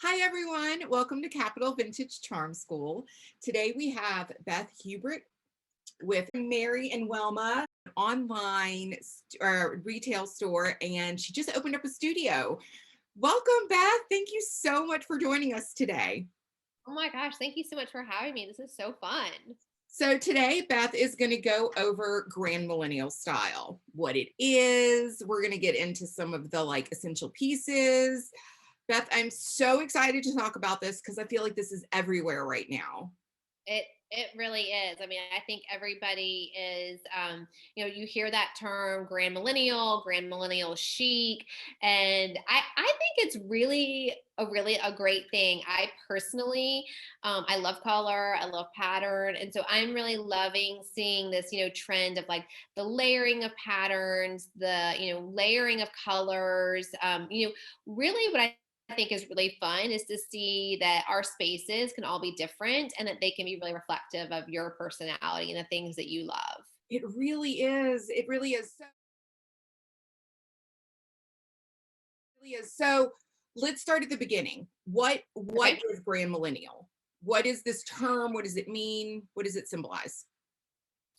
Hi, everyone. Welcome to Capital Vintage Charm School. Today we have Beth Hubrich with Mary and Wilma online retail store, and she just opened up a studio. Welcome, Beth. Thank you so much for joining us today. Oh my gosh, thank you so much for having me. This is so fun. So today, Beth is going to go over Grandmillennial Style, what it is. We're going to get into some of the essential pieces. Beth, I'm so excited to talk about this because I feel like this is everywhere right now. It really is. I mean, I think everybody is you hear that term grand millennial chic, and I think it's really a great thing. I personally I love color, I love pattern, and so I'm really loving seeing this, trend of like the layering of patterns, the, layering of colors, really what I think is really fun is to see that our spaces can all be different and that they can be really reflective of your personality and the things that you love. It really is. It really is. So let's start at the beginning. What Okay. is Grand Millennial? What is this term? What does it mean? What does it symbolize?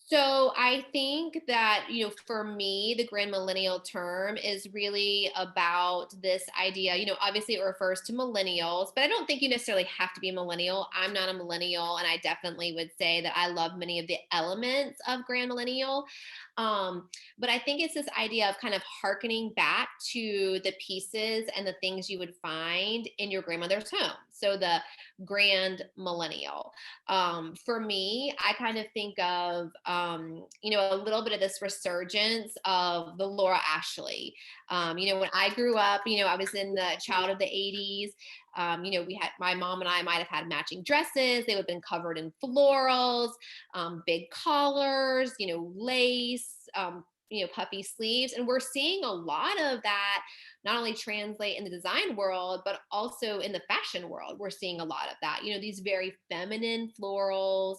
So I think that, for me, the grand millennial term is really about this idea. Obviously it refers to millennials, but I don't think you necessarily have to be a millennial. I'm not a millennial, and I definitely would say that I love many of the elements of grand millennial. But I think it's this idea of kind of hearkening back to the pieces and the things you would find in your grandmother's home. So the grand millennial. For me, I kind of think of, a little bit of this resurgence of the Laura Ashley. When I grew up, I was in the child of the 80s. We had my mom and I might have had matching dresses. They would have been covered in florals, big collars, lace, puffy sleeves. And we're seeing a lot of that not only translate in the design world, but also in the fashion world. We're seeing a lot of that, these very feminine florals.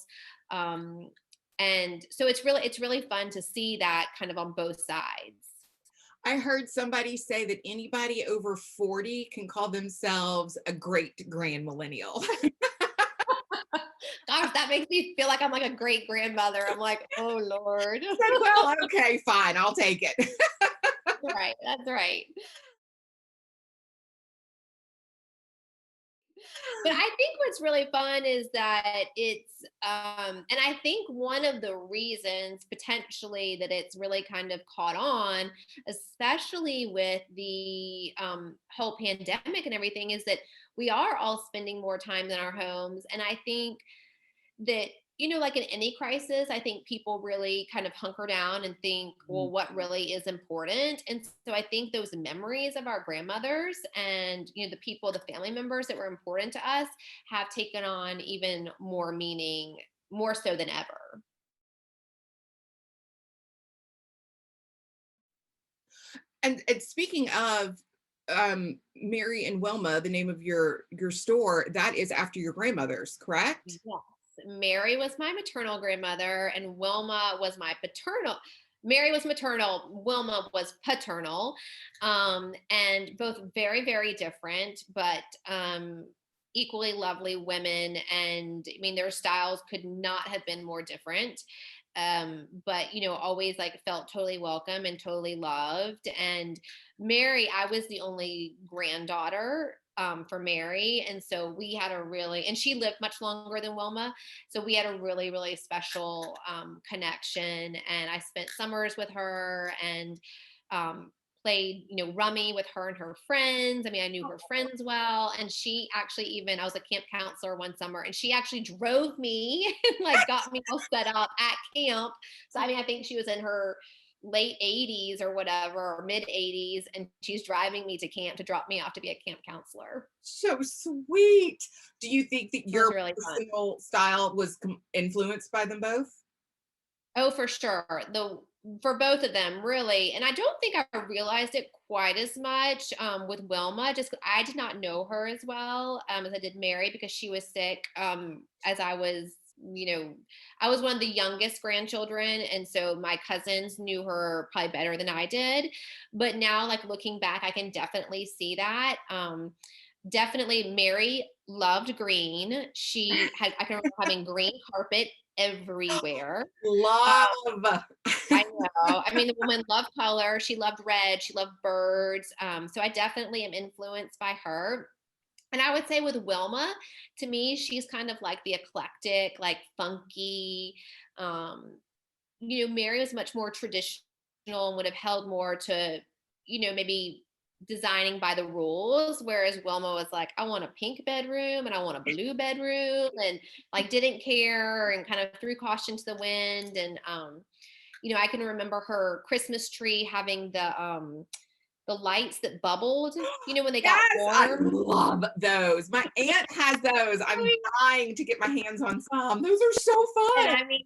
Um, and so it's really fun to see that kind of on both sides. I heard somebody say that anybody over 40 can call themselves a great Grand Millennial. Gosh, that makes me feel like I'm like a great grandmother. I'm like, oh Lord. Said, well, okay, fine, I'll take it. Right. That's right. But I think what's really fun is that and I think one of the reasons potentially that it's really kind of caught on, especially with the whole pandemic and everything, is that we are all spending more time in our homes. And I think that, like in any crisis, I think people really kind of hunker down and think, well, what really is important? And so I think those memories of our grandmothers and, the people, the family members that were important to us have taken on even more meaning, more so than ever. And speaking of Mary and Wilma, the name of your store, that is after your grandmother's, correct? Yes. Mary was my maternal grandmother, and Wilma was my paternal. Mary was maternal, Wilma was paternal, and both very, very different, but equally lovely women. And I mean, their styles could not have been more different. But always like felt totally welcome and totally loved. And Mary, I was the only granddaughter for Mary. And so we had and she lived much longer than Wilma. So we had a really, really special connection. And I spent summers with her and played, rummy with her and her friends. I mean, I knew her friends well. And she actually I was a camp counselor one summer, and she actually drove me and like got me all set up at camp. So, I mean, I think she was in her late 80s or whatever, or mid 80s, and she's driving me to camp to drop me off to be a camp counselor. So sweet. Do you think that It was your really fun. personal style was influenced by them both? Oh, for sure. For both of them, really. And I don't think I realized it quite as much with Wilma. Just I did not know her as well as I did Mary, because she was sick as I was. I was one of the youngest grandchildren, and so my cousins knew her probably better than I did. But now, like looking back, I can definitely see that. Definitely Mary loved green. I can remember having green carpet everywhere. Love. I know. I mean, the woman loved color. She loved red. She loved birds. So I definitely am influenced by her. And I would say with Wilma, to me, she's kind of like the eclectic, like funky. Um, Mary was much more traditional and would have held more to, maybe designing by the rules, whereas Wilma was like, I want a pink bedroom and I want a blue bedroom, and like didn't care and kind of threw caution to the wind. And I can remember her Christmas tree having the lights that bubbled, when they got Yes, I warm. love those. My aunt has those. I'm dying to get my hands on some. Those are so And fun. I mean,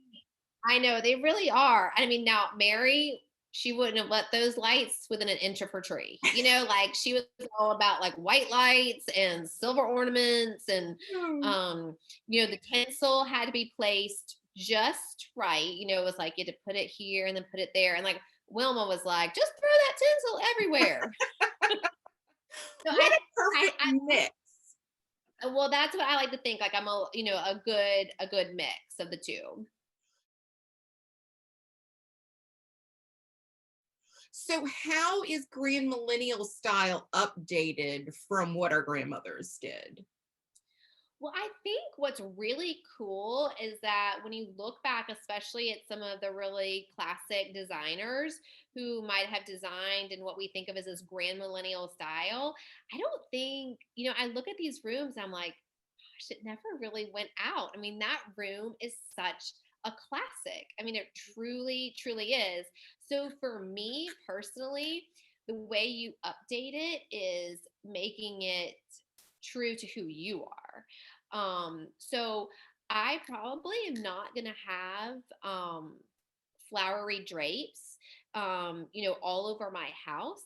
I know they really are. I mean, now Mary, she wouldn't have let those lights within an inch of her tree. Like she was all about like white lights and silver ornaments, and the tinsel had to be placed just right. It was like you had to put it here and then put it there. And like Wilma was like, just throw that tinsel everywhere. So What a perfect I mix. well, that's what I like to think. Like I'm a good mix of the two. So how is Grandmillennial Style updated from what our grandmothers did? Well, I think what's really cool is that when you look back, especially at some of the really classic designers who might have designed in what we think of as this grand millennial style, I don't think, I look at these rooms, I'm like, gosh, it never really went out. I mean, that room is such a classic. I mean, it truly, truly is. So for me personally, the way you update it is making it true to who you are. So I probably am not going to have flowery drapes, all over my house.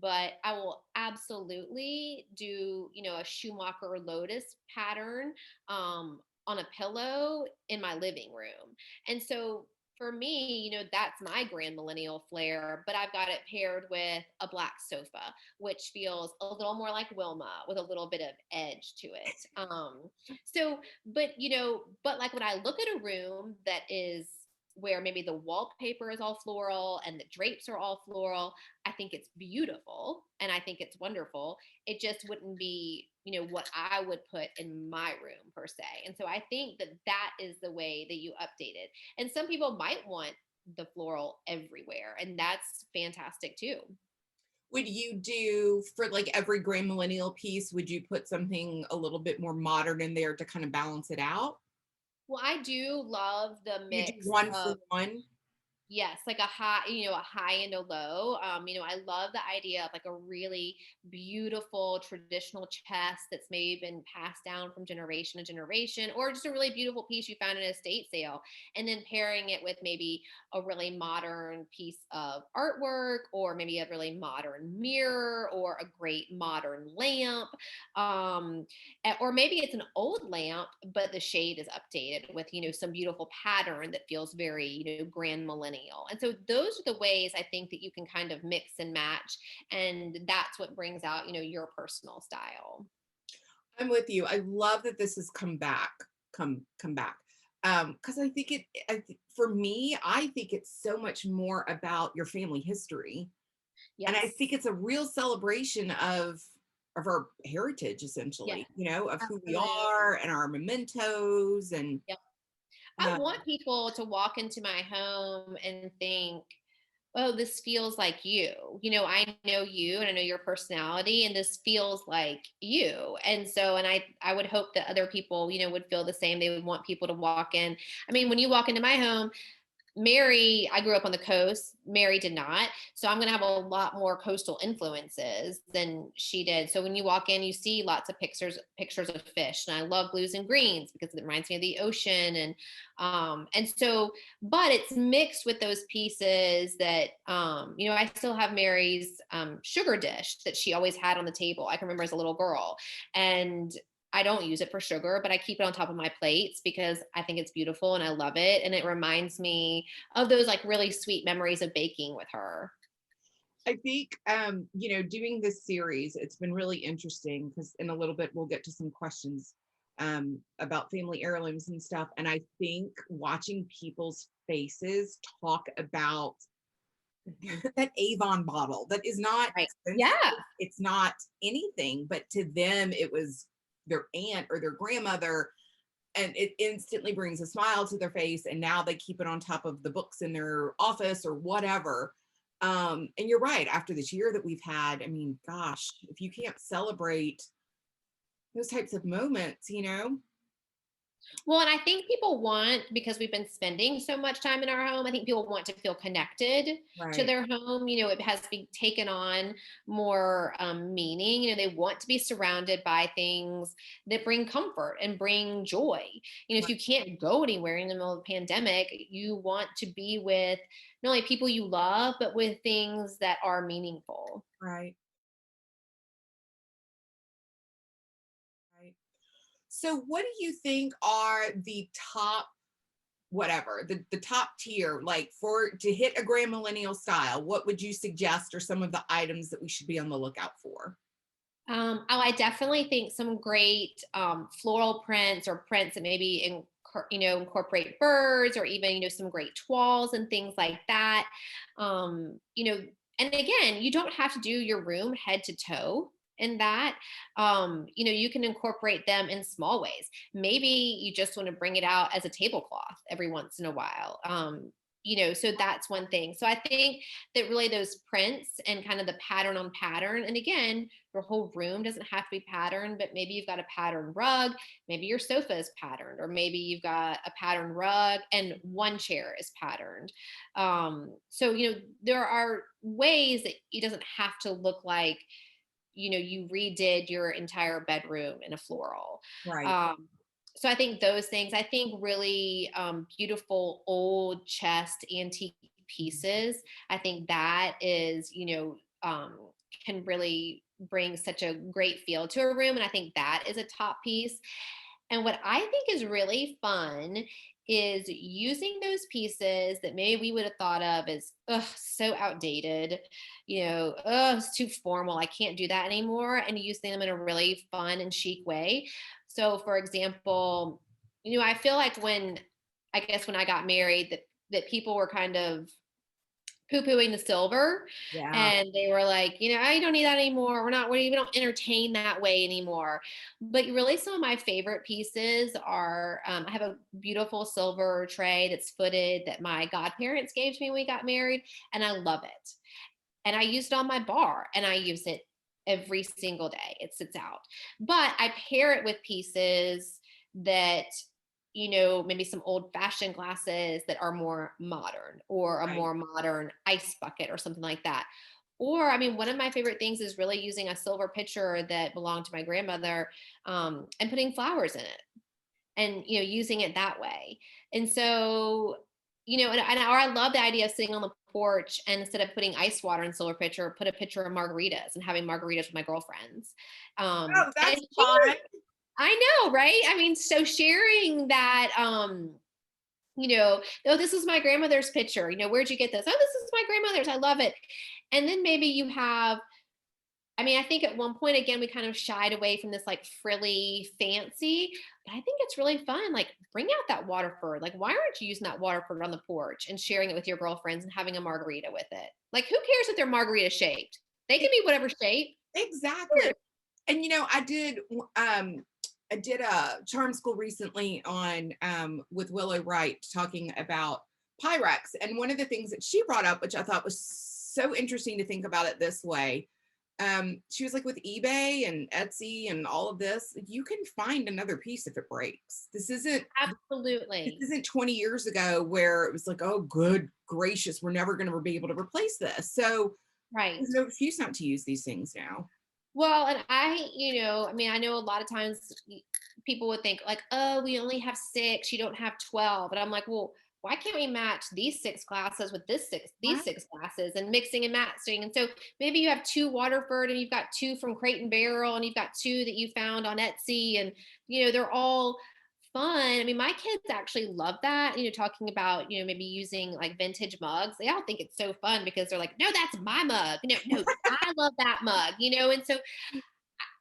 But I will absolutely do, a Schumacher lotus pattern on a pillow in my living room. And so for me, that's my grand millennial flair, but I've got it paired with a black sofa, which feels a little more like Wilma with a little bit of edge to it. But like when I look at a room that is where maybe the wallpaper is all floral and the drapes are all floral, I think it's beautiful and I think it's wonderful. It just wouldn't be, what I would put in my room per se. And so I think that that is the way that you update it. And some people might want the floral everywhere, and that's fantastic too. Would you do for like every Grandmillennial piece, would you put something a little bit more modern in there to kind of balance it out? Well, I do love the You do mix one for of. one? Yes, like a high and a low. I love the idea of like a really beautiful traditional chest that's maybe been passed down from generation to generation, or just a really beautiful piece you found in a estate sale, and then pairing it with maybe a really modern piece of artwork, or maybe a really modern mirror, or a great modern lamp. Or maybe it's an old lamp, but the shade is updated with, some beautiful pattern that feels very, grand millennial. And so those are the ways I think that you can kind of mix and match. And that's what brings out, your personal style. I'm with you. I love that this has come back, come back. Because I think for me, I think it's so much more about your family history. And I think Yes. it's a real celebration of our heritage, Yes. essentially, of who we Absolutely. are and our mementos and Yep. I uh, want people to walk into my home and think, oh, this feels like you. I know you and I know your personality, and this feels like you. And so, and I would hope that other people, would feel the same. They would want people to walk in. I mean, when you walk into my home, Mary, I grew up on the coast. Mary did not. So I'm going to have a lot more coastal influences than she did. So when you walk in, you see lots of pictures of fish. And I love blues and greens because it reminds me of the ocean. And so, but it's mixed with those pieces that, I still have Mary's sugar dish that she always had on the table. I can remember as a little girl. And I don't use it for sugar, but I keep it on top of my plates because I think it's beautiful and I love it. And it reminds me of those like really sweet memories of baking with her. I think, doing this series, it's been really interesting because in a little bit we'll get to some questions about family heirlooms and stuff. And I think watching people's faces talk about that Avon bottle that is not Right. expensive, Yeah. it's not anything, but to them it was their aunt or their grandmother, and it instantly brings a smile to their face, and now they keep it on top of the books in their office or whatever. And you're right, after this year that we've had, I mean, gosh, if you can't celebrate those types of moments, Well, and I think people want, because we've been spending so much time in our home, I think people want to feel connected to right, their home. It has taken on more meaning. They want to be surrounded by things that bring comfort and bring joy. If right, you can't go anywhere in the middle of the pandemic, you want to be with not only people you love, but with things that are meaningful. right, right. So what do you think are the top, whatever, the top tier, like for to hit a grand millennial style, what would you suggest are some of the items that we should be on the lookout for? I definitely think some great floral prints or prints that maybe incorporate birds, or even some great toiles and things like that. Um, you know, and again, you don't have to do your room head to toe in that. You can incorporate them in small ways. Maybe you just want to bring it out as a tablecloth every once in a while. So that's one thing. So I think that really those prints and kind of the pattern on pattern, and again, your whole room doesn't have to be patterned, but maybe you've got a pattern rug, maybe your sofa is patterned, or maybe you've got a pattern rug and one chair is patterned. So there are ways that it doesn't have to look like you redid your entire bedroom in a floral. Right, Um, so I think those things, I think really beautiful old chest antique pieces, I think that is, can really bring such a great feel to a room. And I think that is a top piece. And what I think is really fun is using those pieces that maybe we would have thought of as, ugh, so outdated, it's too formal, I can't do that anymore, and using them in a really fun and chic way. So, for example, I feel like I guess when I got married, that people were kind of poo-pooing the silver, yeah, and they were like, I don't need that anymore, we don't entertain that way anymore. But really, some of my favorite pieces are, I have a beautiful silver tray that's footed that my godparents gave to me when we got married, and I love it. And I use it on my bar, and I use it every single day. It sits out. But I pair it with pieces that, maybe some old fashioned glasses that are more modern, or a right, more modern ice bucket or something like that. Or, I mean, one of my favorite things is really using a silver pitcher that belonged to my grandmother, and putting flowers in it, and using it that way. And so, or I love the idea of sitting on the porch, and instead of putting ice water in silver pitcher, put a pitcher of margaritas and having margaritas with my girlfriends. oh, And that's fun. I know, right? I mean, so sharing that, oh, this is my grandmother's picture, where'd you get this? Oh, this is my grandmother's, I love it. And then maybe you have, I mean, I think at one point, again, we kind of shied away from this like frilly fancy, but I think it's really fun. Like, bring out that Waterford. Like, why aren't you using that Waterford on the porch and sharing it with your girlfriends and having a margarita with it? Like, who cares if they're margarita shaped? They can E- be whatever shape. exactly. And I did a charm school recently on with Willow Wright talking about Pyrex. And one of the things that she brought up, which I thought was so interesting to think about it this way, she was like, with eBay and Etsy and all of this, you can find another piece if it breaks. This Absolutely. isn't 20 years ago where it was like, oh, good gracious, we're never going to be able to replace this. So there's Right. no excuse not to use these things now. Well, and I mean, I know a lot of times people would think like, oh, we only have six, you don't have 12. And I'm like, well, why can't we match these six glasses with these Right. six glasses, and mixing and matching? And so maybe you have two Waterford, and you've got two from Crate and Barrel, and you've got two that you found on Etsy, and they're all fun. I mean, my kids actually love that, talking about, maybe using like vintage mugs. They all think it's so fun because they're like, no, that's my mug. No, no, I love that mug, and so,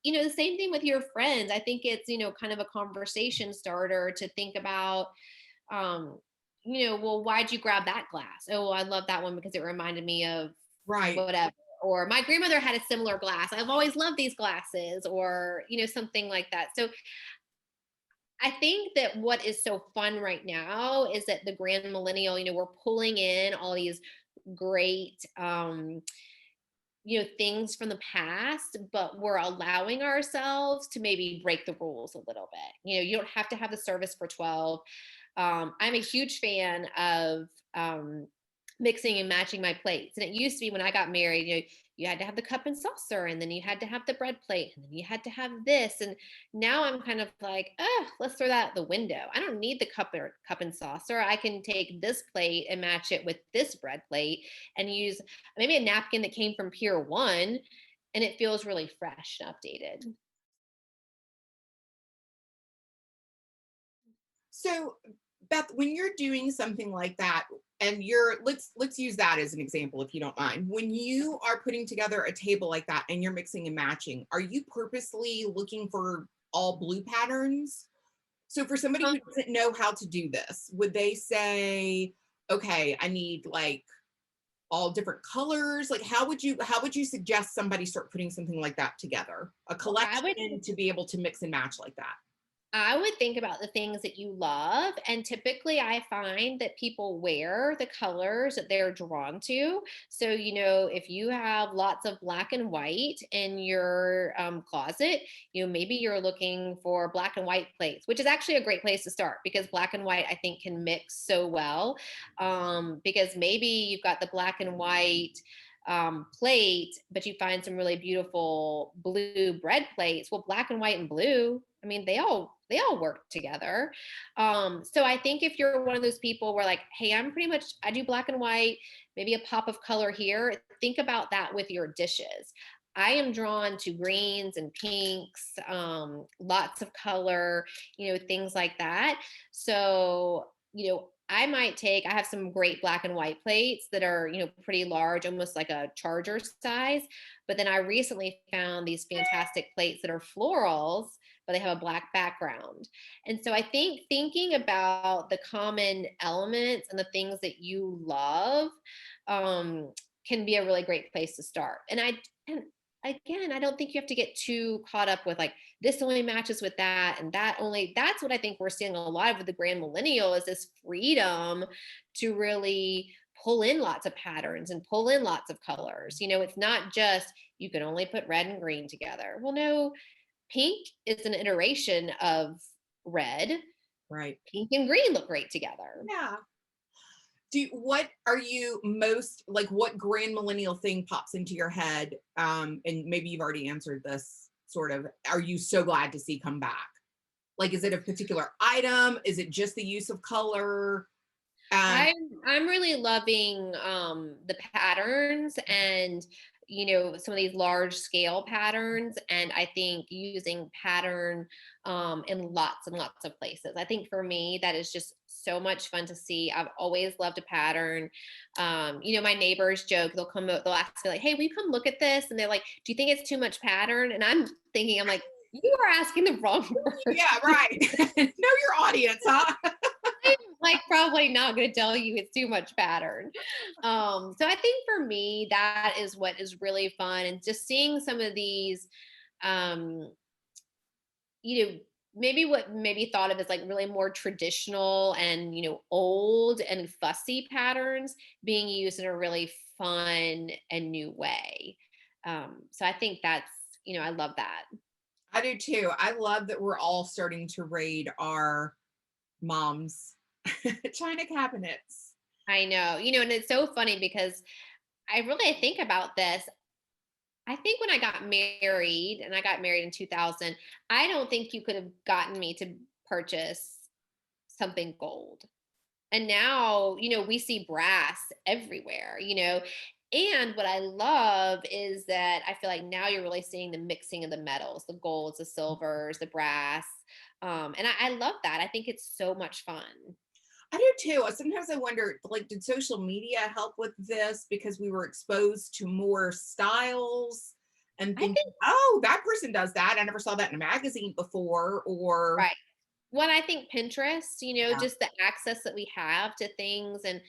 the same thing with your friends. I think it's, kind of a conversation starter to think about, um, well, why'd you grab that glass? Oh, well, I love that one because it reminded me of Right. whatever. Or my grandmother had a similar glass. I've always loved these glasses, or, something like that. So I think that what is so fun right now is that the grand millennial, we're pulling in all these great things from the past, but we're allowing ourselves to maybe break the rules a little bit. You don't have to have the service for 12. I'm a huge fan of mixing and matching my plates. And it used to be when I got married, you had to have the cup and saucer, and then you had to have the bread plate, and then you had to have this. And now I'm kind of like, oh, let's throw that out the window. I don't need the cup and saucer. I can take this plate and match it with this bread plate and use maybe a napkin that came from Pier 1, and it feels really fresh and updated. So, Beth, when you're doing something like that, and let's use that as an example, if you don't mind. When you are putting together a table like that and you're mixing and matching, are you purposely looking for all blue patterns? So, for somebody who doesn't know how to do this, would they say, "Okay, I need like all different colors"? Like, how would you suggest somebody start putting something like that together? A Well, collection to be able to mix and match like that? I would think about the things that you love. And typically, I find that people wear the colors that they're drawn to. So, if you have lots of black and white in your closet, maybe you're looking for black and white plates, which is actually a great place to start because black and white, I think, can mix so well. Because maybe you've got the black and white plate, but you find some really beautiful blue bread plates. Well, black and white and blue, I mean, they all work together. So I think if you're one of those people where like, hey, I do black and white, maybe a pop of color here. Think about that with your dishes. I am drawn to greens and pinks, lots of color, things like that. So, I have some great black and white plates that are, pretty large, almost like a charger size. But then I recently found these fantastic plates that are florals, but they have a black background. And so I think thinking about the common elements and the things that you love um, can be a really great place to start. And again, I don't think you have to get too caught up with like this only matches with that and that only. That's what I think we're seeing a lot of with the grand millennial is this freedom to really pull in lots of patterns and pull in lots of colors. It's not just you can only put red and green together. Well, no, pink is an iteration of red. Right. Pink and green look great together. Yeah. What are you most like, what grand millennial thing pops into your head? And maybe you've already answered this sort of, are you so glad to see come back? Like, is it a particular item? Is it just the use of color? Um, I'm really loving the patterns and some of these large scale patterns, and I think using pattern in lots and lots of places. I think for me that is just so much fun to see. I've always loved a pattern. My neighbors joke, they'll ask me like, hey, will you come look at this? And they're like, do you think it's too much pattern? And I'm like, you are asking the wrong person. yeah, right. Know your audience, huh? Like probably not going to tell you it's too much pattern. So I think for me, that is what is really fun. And just seeing some of these, um, you know, maybe what maybe thought of as like really more traditional and, old and fussy patterns being used in a really fun and new way. So I think that's, I love that. I do too. I love that we're all starting to raid our mom's china cabinets. I know, and it's so funny because I think about this. I think when I got married, and I got married in 2000, I don't think you could have gotten me to purchase something gold. And now, we see brass everywhere, And what I love is that I feel like now you're really seeing the mixing of the metals, the golds, the silvers, the brass. And I love that. I think it's so much fun. I do too. Sometimes I wonder, like, did social media help with this because we were exposed to more styles and I thinking, think, oh, that person does that. I never saw that in a magazine before. Or, right. What I think Pinterest, yeah, just the access that we have to things and,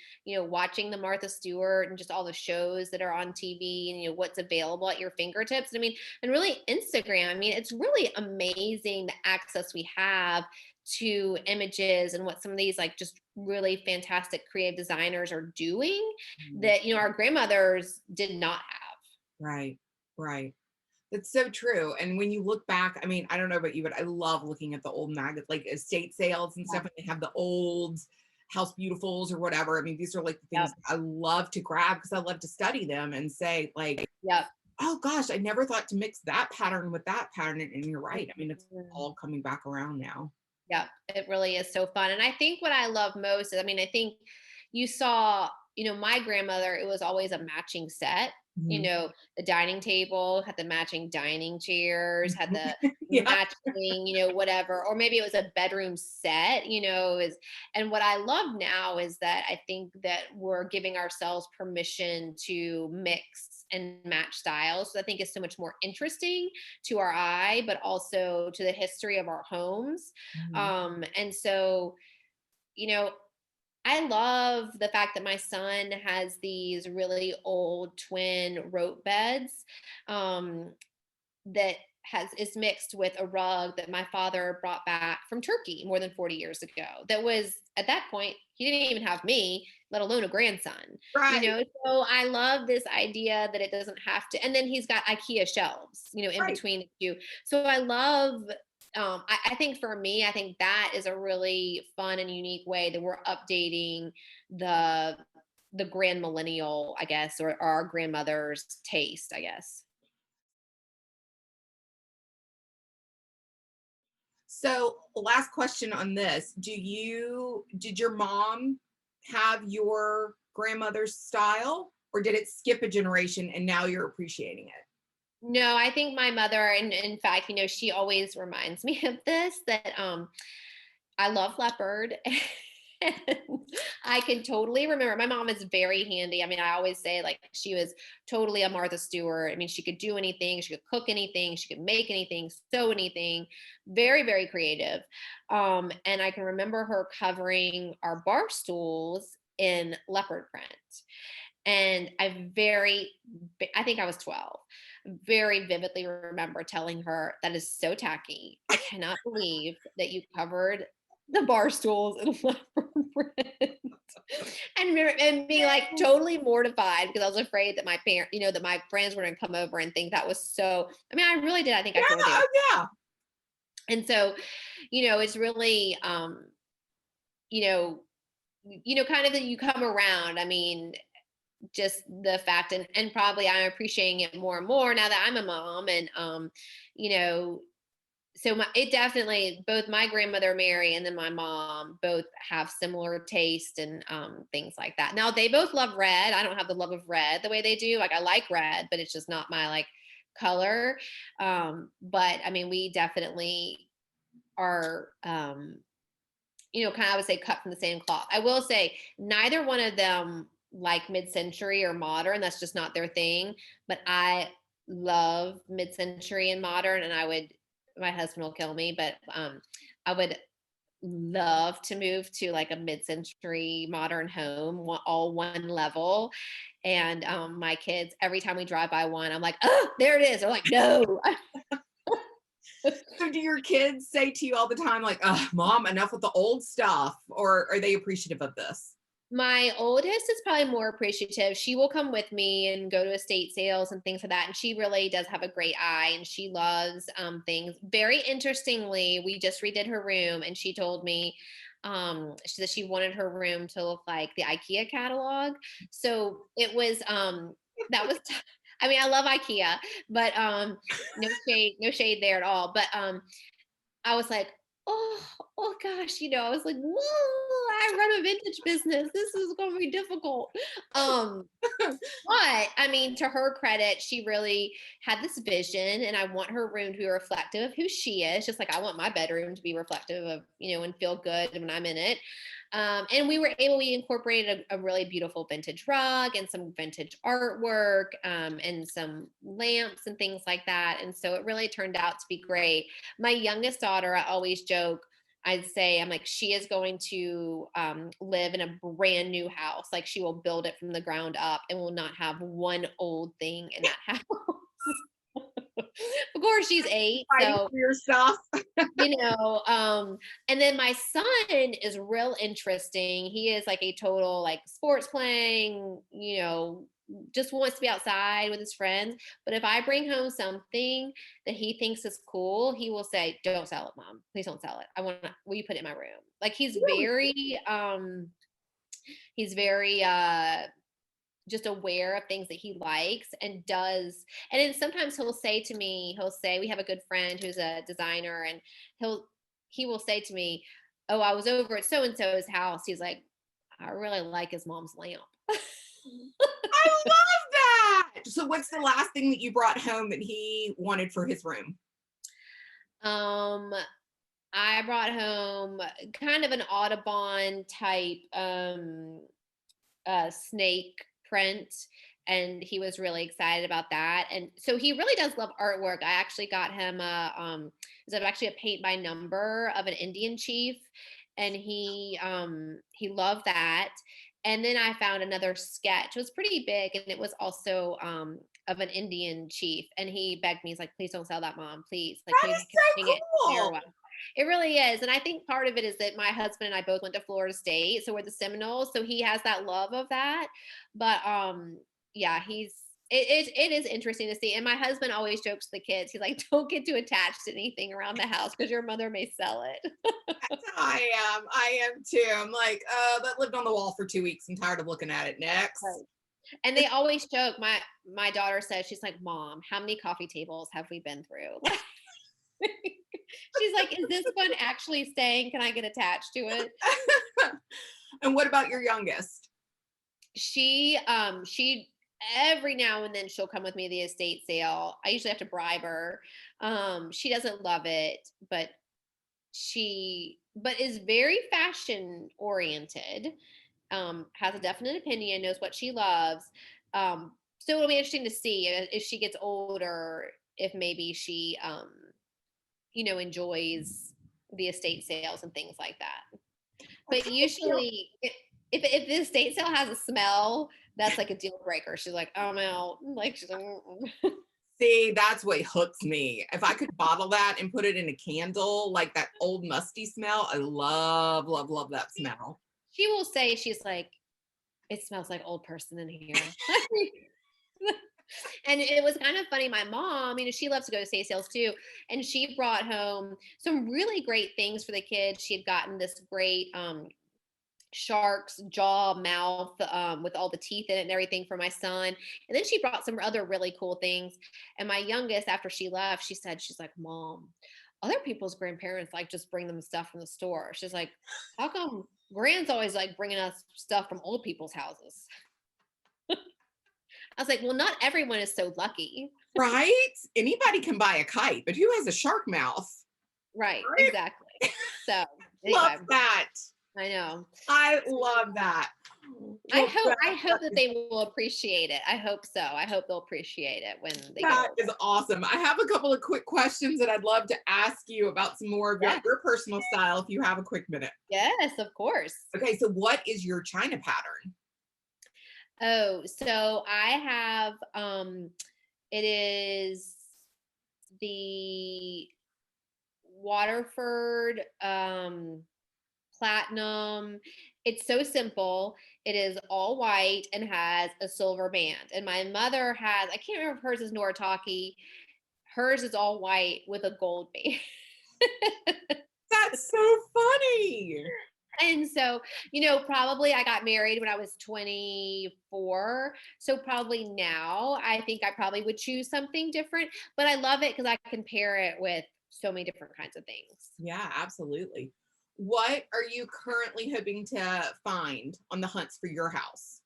watching the Martha Stewart and just all the shows that are on TV and, what's available at your fingertips. I mean, and really Instagram, I mean, it's really amazing the access we have to images and what some of these like just really fantastic creative designers are doing mhm, that, our grandmothers did not have. right, right. That's so true. And when you look back, I mean, I don't know about you, but I love looking at the old like estate sales and Yeah. stuff. And they have the old House Beautifuls or whatever. I mean, these are like the Yep. things I love to grab because I love to study them and say, like, Yep. oh gosh, I never thought to mix that pattern with that pattern. And you're right. I mean, it's Mhm. all coming back around now. Yeah, it really is so fun. And I think what I love most is, I mean, I think you saw, my grandmother, it was always a matching set. Mhm. The dining table had the matching dining chairs, had the Yeah. matching, whatever, or maybe it was a bedroom set, is, and what I love now is that I think that we're giving ourselves permission to mix and match styles. So I think it's so much more interesting to our eye, but also to the history of our homes. Mhm. And so, you know, I love the fact that my son has these really old twin rope beds that has is mixed with a rug that my father brought back from Turkey more than 40 years ago. That was at that point, he didn't even have me, let alone a grandson. Right. So I love this idea that it doesn't have to, and then he's got IKEA shelves, in Right. between the two. So I love I think for me, I think that is a really fun and unique way that we're updating the the grand millennial, I guess, or our grandmother's taste, I guess. So, last question on this. Did your mom have your grandmother's style, or did it skip a generation and now you're appreciating it? No, I think my mother, and in fact, she always reminds me of this, that I love leopard. And I can totally remember my mom is very handy. I mean, I always say like she was totally a Martha Stewart. I mean, she could do anything, she could cook anything, she could make anything, sew anything, very, very creative. And I can remember her covering our bar stools in leopard print. And I think I was 12, very vividly remember telling her, that is so tacky. I cannot believe that you covered the bar stools in leopard print. And being like Yes. totally mortified because I was afraid that my parent, that my friends were going to come over and think that was so. I mean, I really did. I think Yeah, I thought they would. oh, yeah. And so, it's really, you know, kind of that you come around. I mean, just the fact, and probably I'm appreciating it more and more now that I'm a mom. And you know so it definitely, both my grandmother Mary and then my mom both have similar taste and things like that. Now they both love red. I don't have the love of red the way they do. Like, I like red, but it's just not my like color. But I mean, we definitely are kind of, I would say, cut from the same cloth. I will say neither one of them like mid-century or modern. That's just not their thing. But I love mid-century and modern, and my husband will kill me, but I would love to move to like a mid-century modern home, all one level. And my kids, every time we drive by one, I'm like, oh, there it is. They're like, no. So, do your kids say to you all the time, like, Mom, enough with the old stuff? Or are they appreciative of this? My oldest is probably more appreciative. She will come with me and go to estate sales and things like that. And she really does have a great eye and she loves things. Very interestingly, we just redid her room and she told me that she wanted her room to look like the IKEA catalog. So it was that was I mean, I love IKEA, but no shade there at all. But I was like, oh gosh, I was like, whoa, I run a vintage business. This is going to be difficult. Um, but I mean, to her credit, she really had this vision, and I want her room to be reflective of who she is, just like I want my bedroom to be reflective of, and feel good when I'm in it. And we incorporated a really beautiful vintage rug and some vintage artwork, and some lamps and things like that. And so it really turned out to be great. My youngest daughter, I always joke, I'm like, she is going to live in a brand new house. Like, she will build it from the ground up and will not have one old thing in that house. Of course, she's 8. Fighting So, for your stuff. and then my son is real interesting. He is like a total like sports playing, just wants to be outside with his friends. But if I bring home something that he thinks is cool, he will say, "Don't sell it, mom. Please don't sell it. Will you put it in my room?" Like, he's very just aware of things that he likes and does. And then sometimes he'll say, we have a good friend who's a designer, and he will say to me, "Oh, I was over at so and so's house." He's like, "I really like his mom's lamp." I love that. So what's the last thing that you brought home that he wanted for his room? um I brought home kind of an Audubon type snake print, and he was really excited about that. And so he really does love artwork. I actually got him a paint by number of an Indian chief, and he loved that. And then I found another sketch. It was pretty big, and it was also of an Indian chief. And he begged me, he's like, "Please don't sell that, mom. Please, like, That please is hang so it there." cool. It really is. And I think part of it is that my husband and I both went to Florida State. So we're the Seminoles. So he has that love of that. But yeah, it is interesting to see. And my husband always jokes to the kids, he's like, "Don't get too attached to anything around the house because your mother may sell it." That's how I am too. I'm like, that lived on the wall for 2 weeks. I'm tired of looking at it. Next. Right. And they always joke. My daughter says, she's like, "Mom, how many coffee tables have we been through?" She's like, "Is this one actually staying? Can I get attached to it?" And what about your youngest? She every now and then she'll come with me to the estate sale. I usually have to bribe her. She doesn't love it, but is very fashion oriented. Has a definite opinion, knows what she loves. So it'll be interesting to see if she gets older, if maybe she enjoys the estate sales and things like that. I But kind of feel usually, if the estate sale has a smell, that's like a deal breaker. She's like, "I'm out." Like, she's like, "Mm-mm." See, that's what hooks me. If I could bottle that and put it in a candle, like that old musty smell, I love, love, love that smell. She will say, she's like, "It smells like old person in here." And it was kind of funny. My mom, she loves to go to estate sales too, and she brought home some really great things for the kids. She had gotten this great shark's jaw mouth, with all the teeth in it and everything for my son. And then she brought some other really cool things. And my youngest, after she left, she's like, "Mom, other people's grandparents like just bring them stuff from the store." She's like, "How come Grand's always like bringing us stuff from old people's houses?" I was like, "Well, not everyone is so lucky." Right? Anybody can buy a kite, but who has a shark mouth? Right, Right? exactly. So Love anyway, that. I know. I love that. Well, I hope that they will appreciate it. I hope so. I hope they'll appreciate it when they get that older. is awesome. I have a couple of quick questions that I'd love to ask you about some more of Yeah. your personal style if you have a quick minute. Yes, of course. Okay, so what is your China pattern? Oh, so I have it is the Waterford platinum. It's so simple. It is all white and has a silver band. And my mother has, I can't remember if hers is Noritake. Hers is all white with a gold band. That's so funny. And so, probably I got married when I was 24. So probably now I think I probably would choose something different, but I love it because I can pair it with so many different kinds of things. Yeah, absolutely. What are you currently hoping to find on the hunts for your house?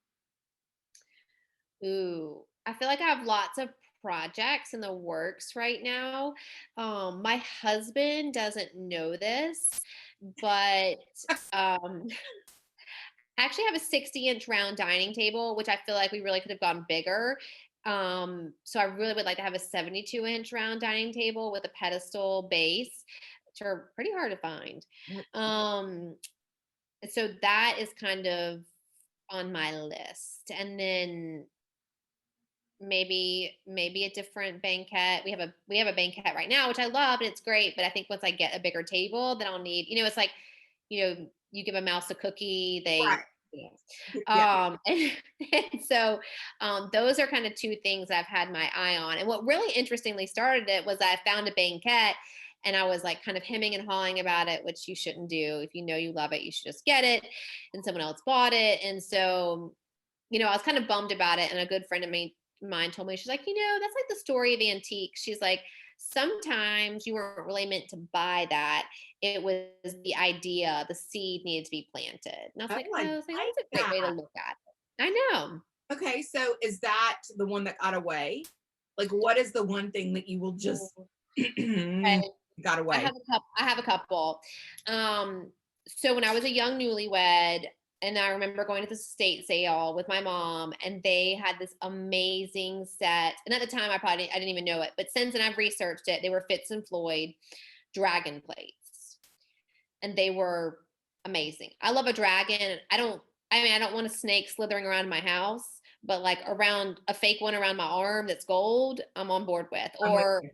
Ooh, I feel like I have lots of projects in the works right now. My husband doesn't know this, but um, I actually have a 60-inch round dining table, which I feel like we really could have gone bigger. So I really would like to have a 72-inch round dining table with a pedestal base, which are pretty hard to find. What- Um, so that is kind of on my list. And then maybe a different banquet. We have a banquet right now, which I love and it's great, but I think once I get a bigger table, then I'll need, it's like, you give a mouse a cookie, Right. they you Yeah. and, and so those are kind of two things I've had my eye on. And what really interestingly started it was I found a banquet and I was like kind of hemming and hawing about it, which you shouldn't do. If you know you love it, you should just get it. And someone else bought it. And so I was kind of bummed about it. And a good friend of mine told me, she's like, that's like the story of antiques. She's like, sometimes you weren't really meant to buy that. It was the idea, the seed needed to be planted. And I was Oh, like, I oh, so like that's a great way to that. look at it. I know. Okay, so is that the one that got away? Like, what is the one thing that you will just Okay. got away? I have a couple. Um, so when I was a young newlywed, and I remember going to the estate sale with my mom, and they had this amazing set. And at the time, I didn't even know it, but since then I've researched it. They were Fitz and Floyd dragon plates, and they were amazing. I love a dragon. I don't want a snake slithering around my house, but like around a fake one around my arm that's gold, I'm on board with. I'm with Or, you.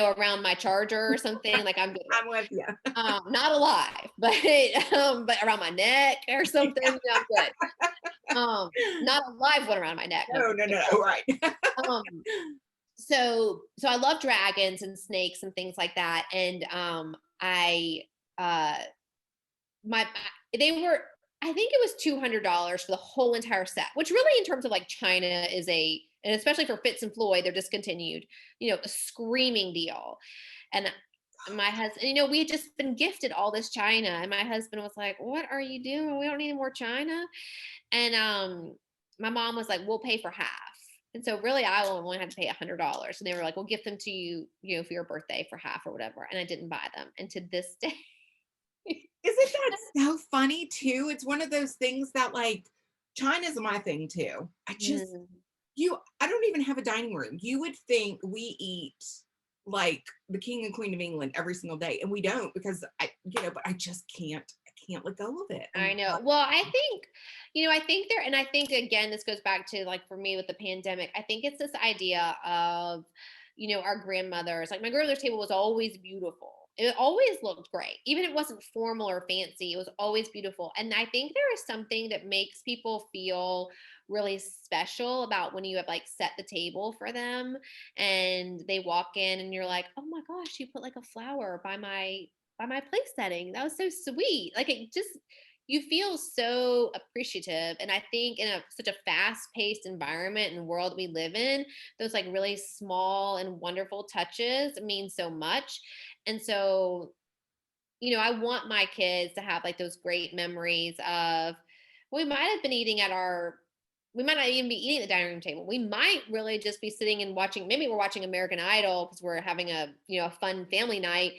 around my charger or something, like I'm good with. I'm with you. Not alive, but but around my neck or something, I'm good. Not a live one around my neck. No, No, no, they're no, cool. right. Um, so I love dragons and snakes and things like that. And I uh my they were I think it was $200 for the whole entire set, which really in terms of like China is and especially for Fitz and Floyd, they're discontinued, a screaming deal. And my husband, we had just been gifted all this China, and my husband was like, "What are you doing? We don't need any more China." And my mom was like, "We'll pay for half." And so really I only had to pay $100. And they were like, "We'll gift them to you, for your birthday for half or whatever." And I didn't buy them. And to this day, Isn't that so funny too? It's one of those things that like China's my thing too. Mhm. I don't even have a dining room. You would think we eat like the king and queen of England every single day, and we don't because but I just can't let go of it. I know. Well, I think there, and I think again, this goes back to like for me with the pandemic, I think it's this idea of, our grandmothers, like my grandmother's table was always beautiful. It always looked great. Even if it wasn't formal or fancy, it was always beautiful. And I think there is something that makes people feel really special about when you have like set the table for them and they walk in and you're like, "Oh my gosh, you put like a flower by my place setting. That was so sweet." Like it just you feel so appreciative. And I think in such a fast-paced environment and world we live in, those like really small and wonderful touches mean so much. And so, I want my kids to have like those great memories of we might not even be eating at the dining room table. We might really just be sitting and watching. Maybe we're watching American Idol because we're having a fun family night.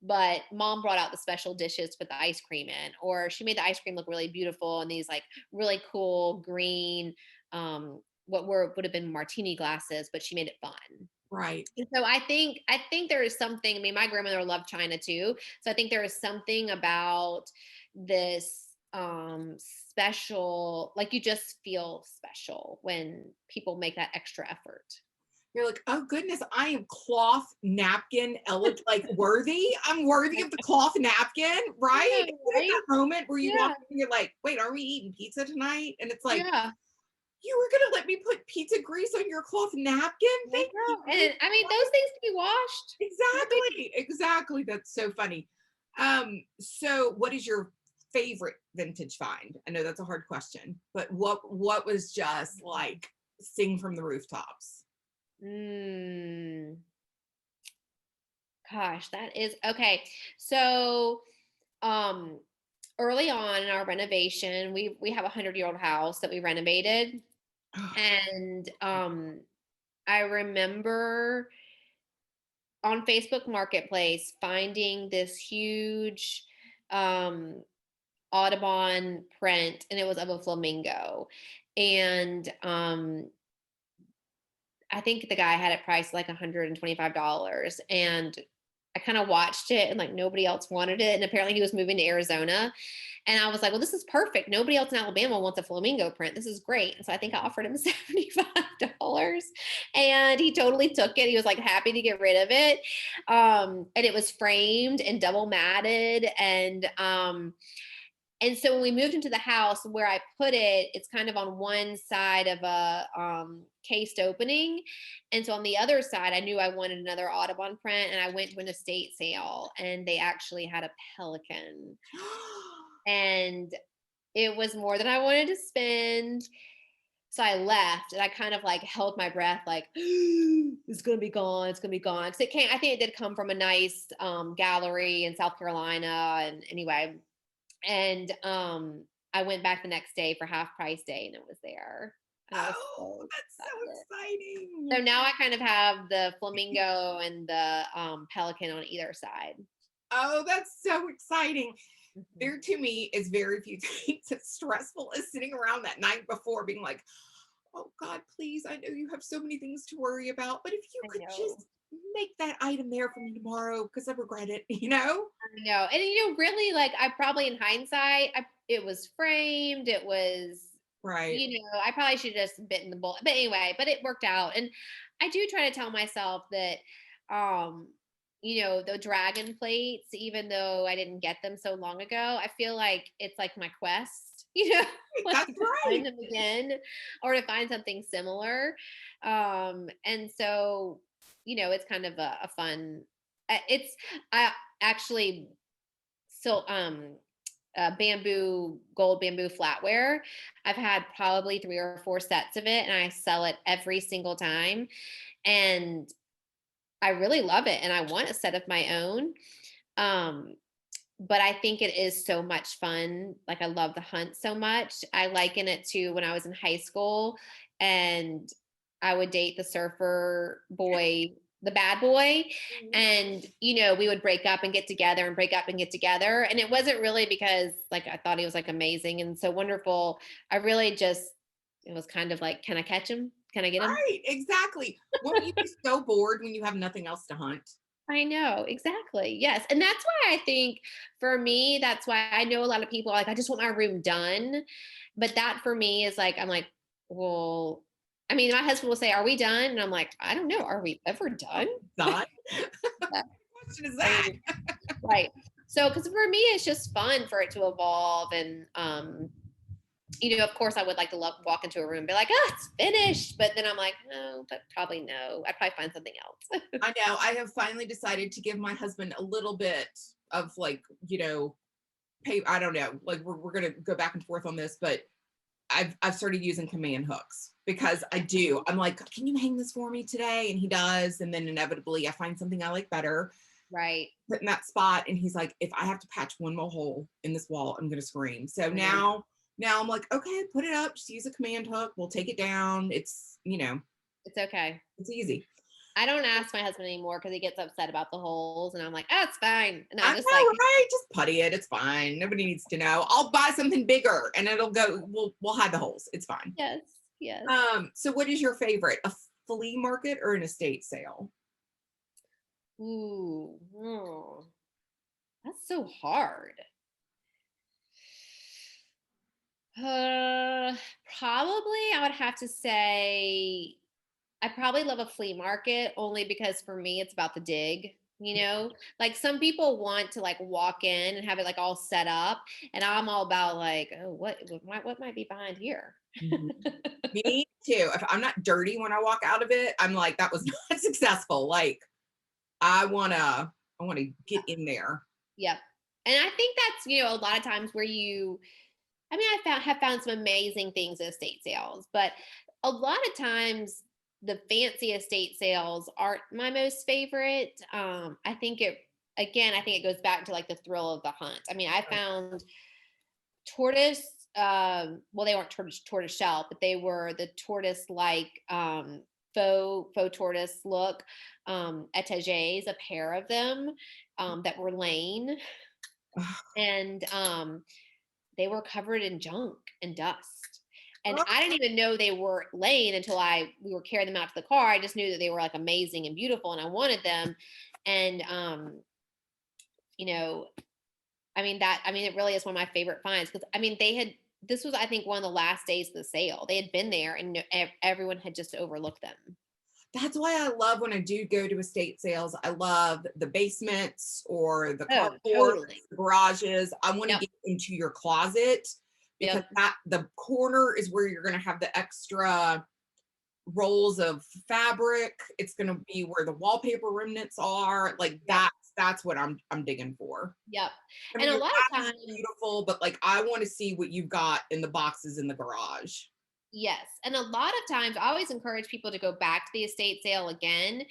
But mom brought out the special dishes to put the ice cream in, or she made the ice cream look really beautiful in these like really cool green, would have been martini glasses, but she made it fun. Right. And so I think there is something. I mean, my grandmother loved China too, so I think there is something about this special, like you just feel special when people make that extra effort. You're like, oh goodness, I am cloth napkin like worthy. I'm worthy of the cloth napkin, right? Yeah, Isn't it right? that moment where you walk Yeah, in and you're like, wait, are we eating pizza tonight? And it's like, yeah. you were gonna let me put pizza grease on your cloth napkin? I Thank know. you. And I mean, those things can be washed. No big. Exactly. Exactly. That's so funny. So what is your favorite vintage find? I know that's a hard question, but what was just like sing from the rooftops? Mm, gosh, that is okay. So, um, early on in our renovation, we have a 100-year-old house that we renovated, and I remember on Facebook Marketplace finding this huge um Audubon print, and it was of a flamingo. And I think the guy had it priced like $125. And I kind of watched it and like nobody else wanted it. And apparently he was moving to Arizona. And I was like, well, this is perfect. Nobody else in Alabama wants a flamingo print. This is great. And so I think I offered him $75. And he totally took it. He was like happy to get rid of it. And it was framed and double matted. And so when we moved into the house where I put it, it's kind of on one side of a cased opening. And so on the other side, I knew I wanted another Audubon print, and I went to an estate sale and they actually had a pelican. And it was more than I wanted to spend. So I left and I kind of like held my breath, like, it's going to be gone. It's going to be gone. Cause it came, I think it did come from a nice gallery in South Carolina. And anyway, and I went back the next day for half price day and it was there. And I was Oh, so that's so excited. exciting. So now I kind of have the flamingo and the pelican on either side. Oh, that's so exciting. Mhm. There to me is very few things as stressful as sitting around that night before being like, oh God, please, I know you have so many things to worry about, but if you I could know. just make that item there for me tomorrow because I regret it, you know? I know. And really like I probably in hindsight, it was framed, it was, Right. I probably should have just bitten the bullet. But anyway, but it worked out. And I do try to tell myself that um the dragon plates, even though I didn't get them so long ago, I feel like it's like my quest, like That's to right. find them again or to find something similar. And so, it's kind of a fun, it's, I actually, so, gold bamboo flatware. I've had probably 3 or 4 sets of it and I sell it every single time. And I really love it and I want a set of my own. Um, but I think it is so much fun. Like I love the hunt so much. I liken it to when I was in high school and I would date the surfer boy, the bad boy. Mhm. And, we would break up and get together and break up and get together. And it wasn't really because like I thought he was like amazing and so wonderful. I really just, it was kind of like, can I catch him? Can I get him? Right, exactly. Won't you be so bored when you have nothing else to hunt? I know, exactly. Yes. And that's why I think for me, that's why I know a lot of people are like, I just want my room done. But that for me is like, I'm like, well, I mean, my husband will say, are we done? And I'm like, I don't know. Are we ever done? Done? Yeah, What question is I that? mean, right. So, because for me, it's just fun for it to evolve. And, of course, I would like to walk into a room and be like, oh, it's finished. But then I'm like, no, but probably no. I'd probably find something else. I know. I have finally decided to give my husband a little bit of like, pay. I don't know. Like we're gonna go back and forth on this, but I've started using command hooks because I do. I'm like, can you hang this for me today? And he does, and then inevitably I find something I like better, Right. put in that spot. And he's like, if I have to patch one more hole in this wall, I'm gonna scream. So I know. now I'm like, okay, put it up, just use a command hook. We'll take it down. It's okay. It's easy. I don't ask my husband anymore because he gets upset about the holes, and I'm like, "Oh, it's fine." And I I know, just like, right? Just putty it. It's fine. Nobody needs to know. I'll buy something bigger and it'll go, we'll hide the holes. It's fine. yes, yes. So what is your favorite? A flea market or an estate sale? Ooh, that's so hard. Uh, Probably I would have to say I probably love a flea market only because for me it's about the dig. Like some people want to like walk in and have it like all set up, and I'm all about like, oh, what might be behind here? Mhm. Me too. If I'm not dirty when I walk out of it, I'm like, that was not successful. Like I wanna get in there. Yep. And I think that's, a lot of times where I mean, have found some amazing things at estate sales, but a lot of times the fancy estate sales aren't my most favorite. I think it goes back to like the thrill of the hunt. I mean, I found tortoise, well, they weren't tortoise shell, but they were the tortoise like faux tortoise look etagers, a pair of them that were laying, and they were covered in junk and dust. And I didn't even know they were laying until we were carrying them out to the car. I just knew that they were like amazing and beautiful, and I wanted them. And you know, it really is one of my favorite finds, because I mean, this was, I think, one of the last days of the sale. They had been there, and everyone had just overlooked them. That's why I love when I do go to estate sales. I love the basements or the Oh, carports, totally. the garages. I want to Yep. get into your closet, because Yep. the corner is where you're going to have the extra rolls of fabric. It's going to be where the wallpaper remnants are. Like Yep. that's what I'm digging for. Yep. I And mean, a your lot of bath is times, beautiful, but like I want to see what you've got in the boxes in the garage. yes. And a lot of times I always encourage people to go back to the estate sale again,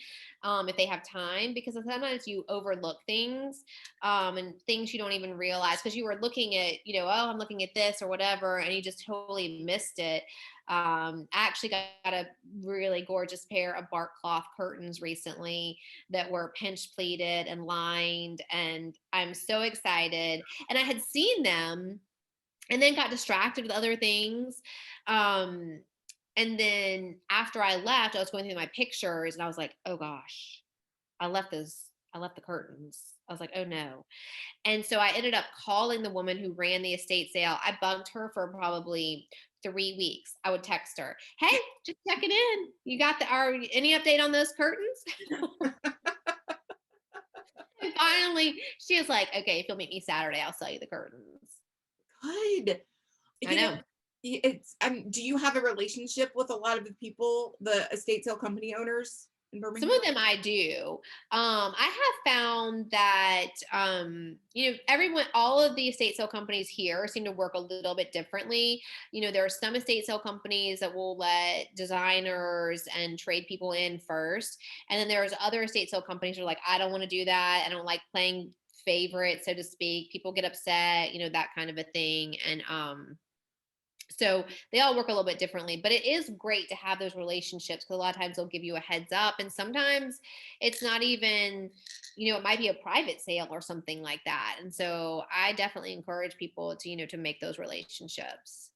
if they have time, because sometimes you overlook things, and things you don't even realize because you were looking at, oh, I'm looking at this or whatever, and you just totally missed it. I actually got a really gorgeous pair of bark cloth curtains recently that were pinch pleated and lined, and I'm so excited. And I had seen them and then got distracted with other things. Um, and then after I left, I was going through my pictures and I was like, oh gosh, I left the curtains. I was like, oh no. And so I ended up calling the woman who ran the estate sale. I bugged her for probably 3 weeks. I would text her, hey, just checking in. You got any update on those curtains? And finally, she was like, okay, if you'll meet me Saturday, I'll sell you the curtains. Good. I You know, know. it's do you have a relationship with a lot of the people, the estate sale company owners in Some Birmingham? of them I do. I have found that, all of the estate sale companies here seem to work a little bit differently. There are some estate sale companies that will let designers and trade people in first. And then there's other estate sale companies who are like, I don't want to do that. I don't like playing favorite, so to speak. People get upset, that kind of a thing. And, so they all work a little bit differently, but it is great to have those relationships because a lot of times they'll give you a heads up, and sometimes it's not even, it might be a private sale or something like that. And so I definitely encourage people to, to make those relationships.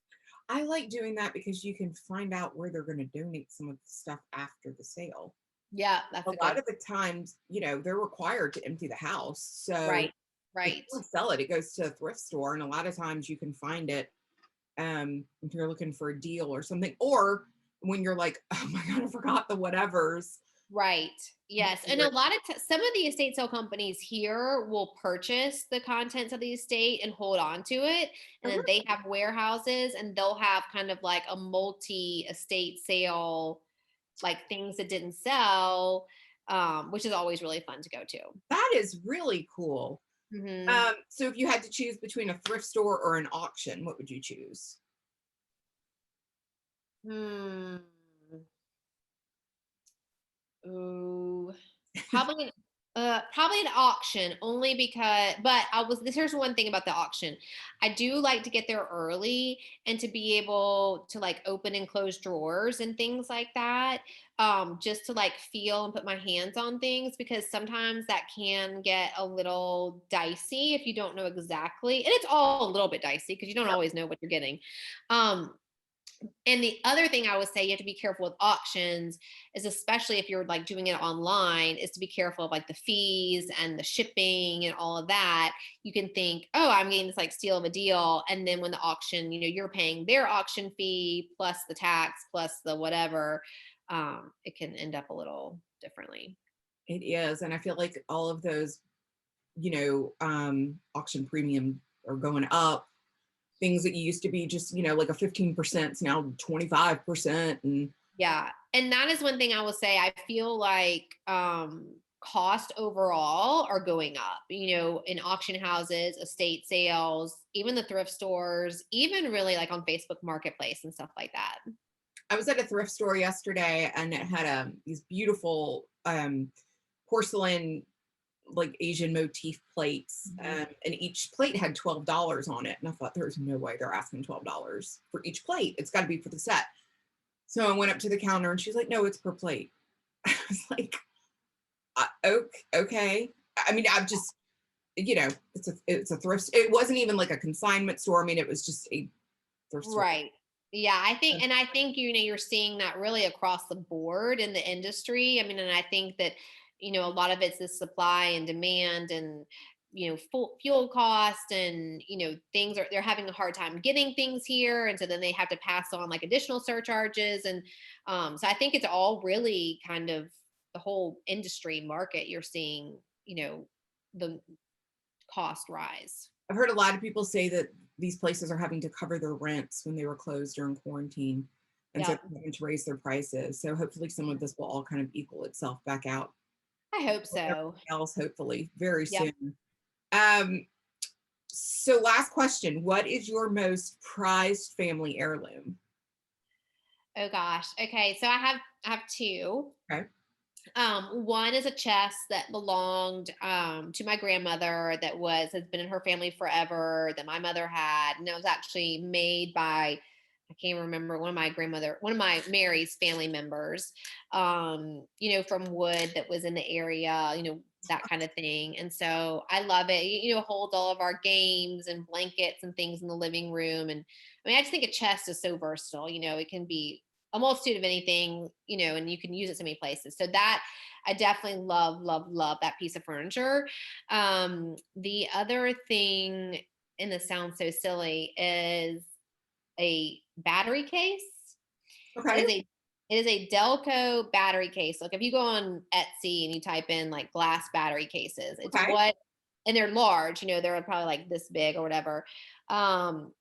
I like doing that because you can find out where they're going to donate some of the stuff after the sale. Yeah, A that's a lot good. of the times, they're required to empty the house. So Right, if you right. don't sell it, it goes to a thrift store, and a lot of times you can find it if you're looking for a deal or something, or when you're like, oh my god, I forgot the whatevers. Right. Yes. And a lot of some of the estate sale companies here will purchase the contents of the estate and hold on to it. And then they have warehouses and they'll have kind of like a multi estate sale, like things that didn't sell, which is always really fun to go to. That is really cool. Hmm. So if you had to choose between a thrift store or an auction, what would you choose? Hmm. Ooh, probably probably an auction, only because, but here's one thing about the auction. I do like to get there early and to be able to like open and close drawers and things like that. Just to like feel and put my hands on things, because sometimes that can get a little dicey if you don't know exactly. And it's all a little bit dicey because you don't always know what you're getting. Um, and the other thing I would say you have to be careful with auctions is, especially if you're like doing it online, is to be careful of like the fees and the shipping and all of that. You can think, oh, I'm getting this like steal of a deal. And then when the auction, you're paying their auction fee plus the tax plus the whatever, it can end up a little differently. It is, and I feel like all of those, auction premium are going up. Things that used to be just, like a 15% is now 25%. And Yeah. And that is one thing I will say. I feel like cost overall are going up, in auction houses, estate sales, even the thrift stores, even really like on Facebook Marketplace and stuff like that. I was at a thrift store yesterday and it had these beautiful porcelain, like Asian motif plates, Mhm. and each plate had $12 on it. And I thought, there's no way they're asking $12 for each plate. It's got to be for the set. So I went up to the counter and she's like, no, it's per plate. I was like, okay. I mean, I've just, it's a thrift. It wasn't even like a consignment store. I mean, it was just a thrift store. Right. Yeah, I think you're seeing that really across the board in the industry. I mean, and I think that a lot of it's the supply and demand, and fuel cost, and things are they're having a hard time getting things here, and so then they have to pass on like additional surcharges, and so I think it's all really kind of the whole industry market. You're seeing the cost rise. I've heard a lot of people say that these places are having to cover their rents when they were closed during quarantine. And so Yeah, they're having to raise their prices. So hopefully some of this will all kind of equal itself back out. I hope With so. everything else, hopefully, very Yep. soon. Um, so last question. What is your most prized family heirloom? Oh gosh. Okay, so I have two. Okay. One is a chest that belonged to my grandmother, that has been in her family forever, that my mother had, and it was actually made by, I can't remember, one of my Mary's family members, from wood that was in the area, that kind of thing. And so I love it. It holds all of our games and blankets and things in the living room. And I mean, I just think a chest is so versatile. It can be a multitude of anything, and you can use it so many places. So that I definitely love, love, love that piece of furniture. The other thing, and this sounds so silly, is a battery case. It Okay. is a it is a Delco battery case. Like if you go on Etsy and you type in like glass battery cases, it's Okay. what, and they're large, they're probably like this big or whatever. Um,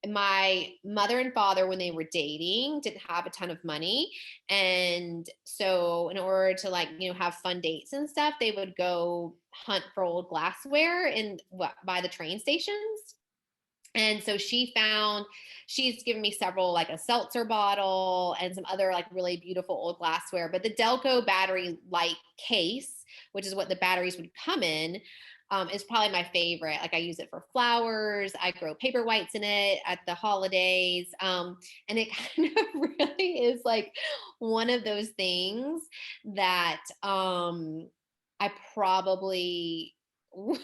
my mother and father, when they were dating, didn't have a ton of money, and so in order to like have fun dates and stuff, they would go hunt for old glassware and by the train stations. And so she's given me several, like a seltzer bottle and some other like really beautiful old glassware. But the Delco battery light case, which is what the batteries would come in, is probably my favorite. Like I use it for flowers. I grow paper whites in it at the holidays. And it kind of really is like one of those things that I probably would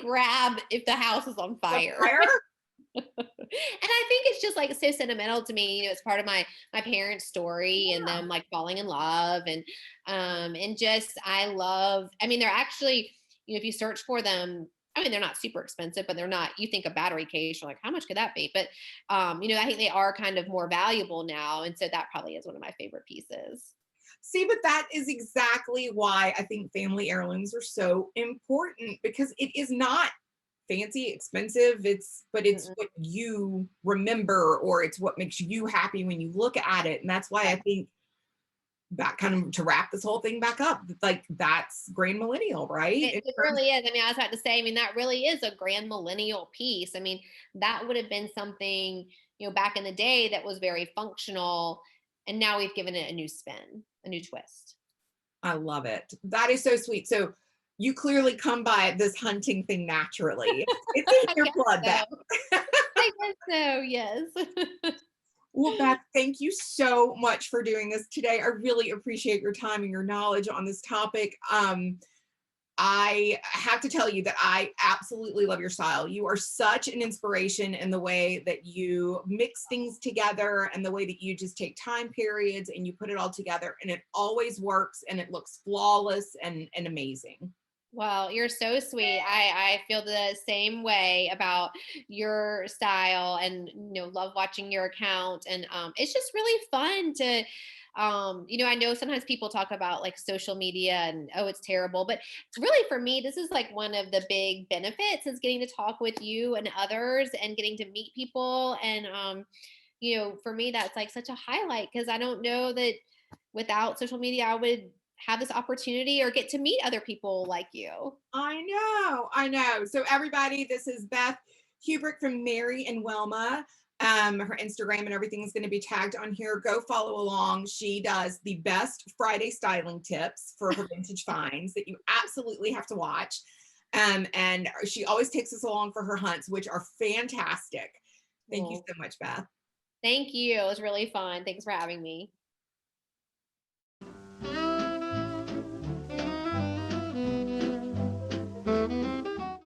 grab if the house is on The fire. fire? And I think it's just like so sentimental to me. It's part of my parents' story and Yeah. them like falling in love, and just I love. I mean, they're actually, if you search for them, I mean, they're not super expensive, but they're not. You think a battery case, you're like, how much could that be? But I think they are kind of more valuable now, and so that probably is one of my favorite pieces. See, but that is exactly why I think family heirlooms are so important, because it is not fancy, expensive. It's Mm-mm. what you remember, or it's what makes you happy when you look at it. And that's why I Yep. think that kind of, to wrap this whole thing back up, like that's grand millennial, right? It really is. I mean, I was about to say, I mean, that really is a grand millennial piece. I mean, that would have been something, back in the day that was very functional. And now we've given it a new spin, a new twist. I love it. That is so sweet. So you clearly come by this hunting thing naturally. It's in I your guess blood, Beth. so. I guess so, yes. Well, Beth, thank you so much for doing this today. I really appreciate your time and your knowledge on this topic. I have to tell you that I absolutely love your style. You are such an inspiration in the way that you mix things together, and the way that you just take time periods and you put it all together, and it always works and it looks flawless and amazing. Well, you're so sweet. I feel the same way about your style, and love watching your account, and it's just really fun to I know sometimes people talk about like social media and, oh, it's terrible, but really for me this is like one of the big benefits, is getting to talk with you and others and getting to meet people, and for me that's like such a highlight, because I don't know that without social media I would have this opportunity or get to meet other people like you. I know, I know. So everybody, this is Beth Hubrich from Mary and Wilma. Her Instagram and everything is going to be tagged on here. Go follow along. She does the best Friday styling tips for her vintage finds that you absolutely have to watch. And she always takes us along for her hunts, which are fantastic. Thank you Well, so much, Beth. thank you. It was really fun. Thanks for having me.